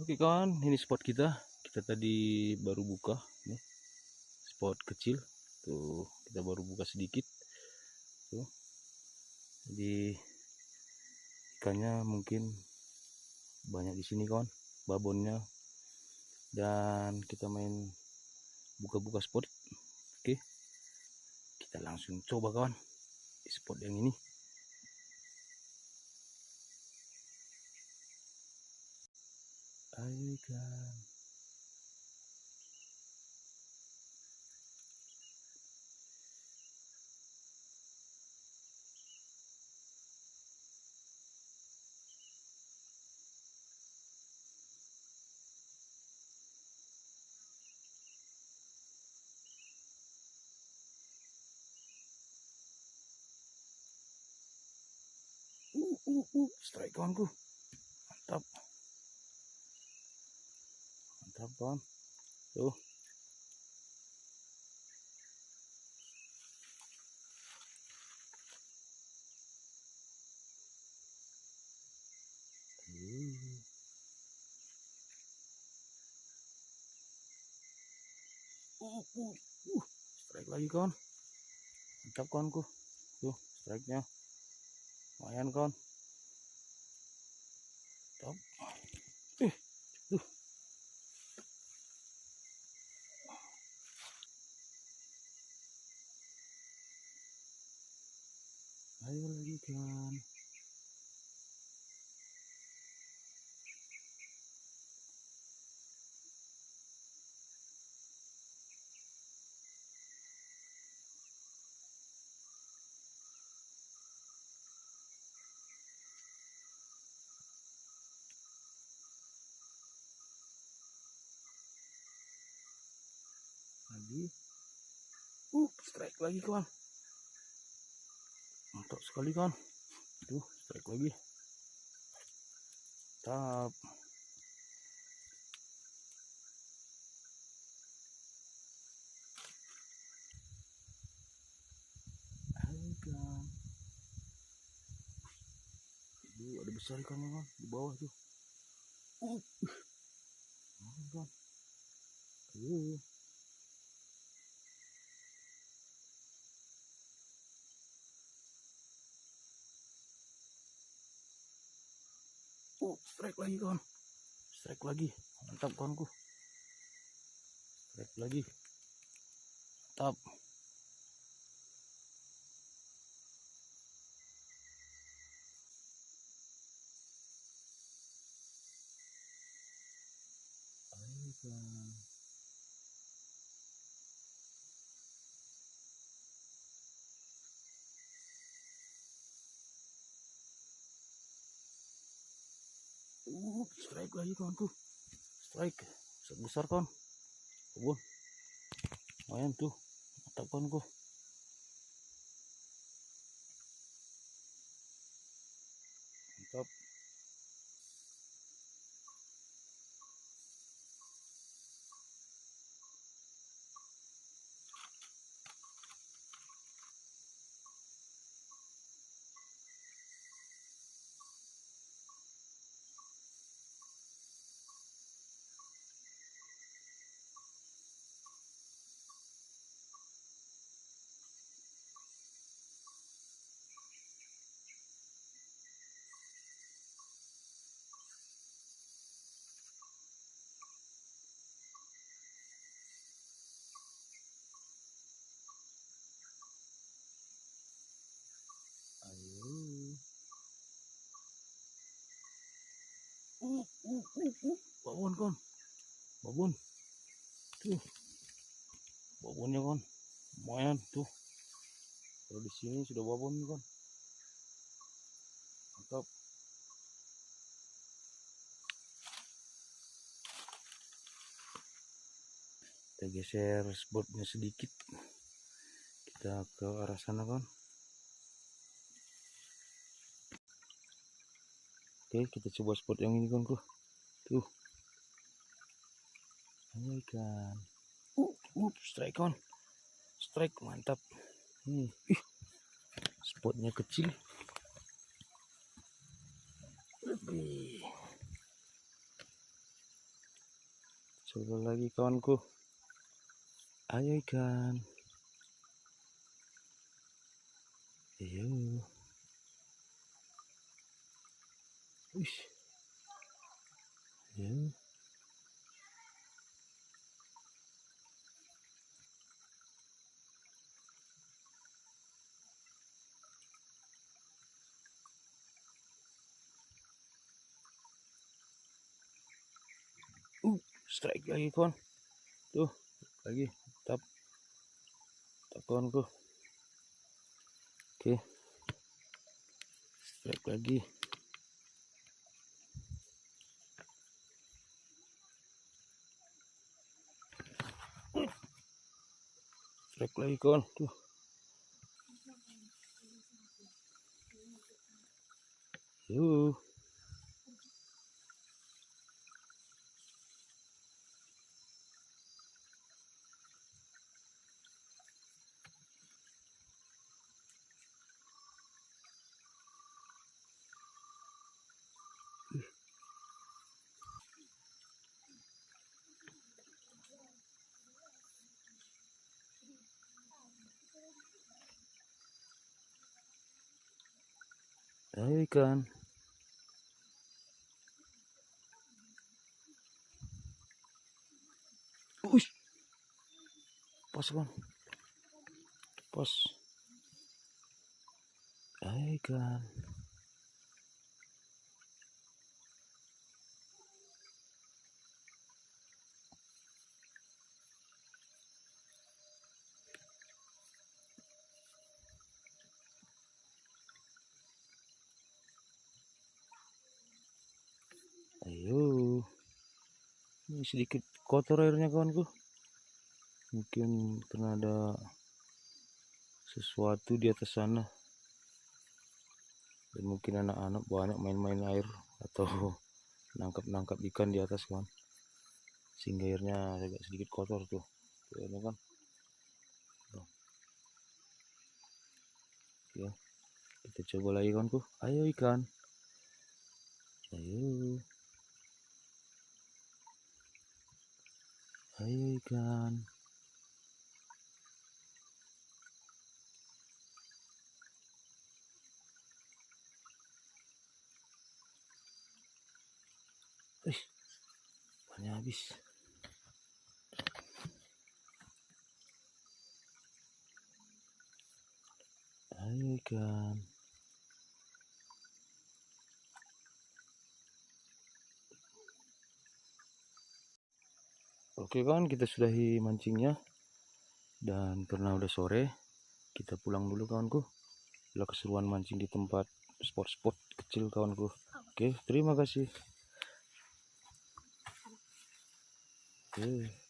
Oke kawan, ini spot kita. Kita tadi baru buka nih, spot kecil. Tuh, kita baru buka sedikit. Tuh. Jadi ikannya mungkin banyak di sini kawan, babonnya. Dan kita main buka-buka spot. Oke. Kita langsung coba kawan di spot yang ini. Ayo ikan. Strike kawanku. Mantap. Mantap kawan. Tuh. Strike lagi kawan. Mantap kawanku. Tuh, strike-nya. Lumayan kawan. Top. Tuh. Ayo lagi kawan. Lagi. Strike lagi kawan. Mantap sekali kawan. Tuh, strike lagi. Mantap. Ayo kawan. Ada besar ikan kawan di bawah tuh. Kawan. Strike lagi kawan. Strike lagi. Mantap kawanku. Strike lagi. Mantap. Ayo kawan. Strike lagi kawanku. Strike besar kawan. Kebun. Lumayan tuh. Mantap kawanku. Mantap. Ayo. Babon kawan. Babon. Tuh. Babonnya kawan. Lumayan tuh. Kalau di sini sudah babon kawan. Mantap. Kita geser spotnya sedikit. Kita ke arah sana kawan. Oke, kita coba spot yang ini kawanku. Tuh. Ayo ikan. Strike kawan. Strike mantap. Spotnya kecil. Lebih. Coba lagi kawanku. Ayo ikan. Ayo. Uish. Ayo. Strike lagi kawan. Tuh, lagi. Tap kawanku. Oke. Strike lagi. Strike lagi kawan. Tuh. Yuk. Ayo ikan. Uish. Pas kawan. Pas. Ayo ikan. Ayo. Ini sedikit kotor airnya kawanku. Mungkin karena ada sesuatu di atas sana. Dan mungkin anak-anak banyak main-main air atau nangkap ikan di atas kawan. Sehingga airnya agak sedikit kotor tuh. Airnya kan. Ya. Kita coba lagi kawanku. Ayo ikan. Ayo. Ayo ikan. Banyak habis. Ayo ikan. Oke kawan, kita sudahi mancingnya. Dan karena udah sore, kita pulang dulu kawanku. Bila keseruan mancing di tempat spot-spot kecil kawanku. Oke, terima kasih. Oke.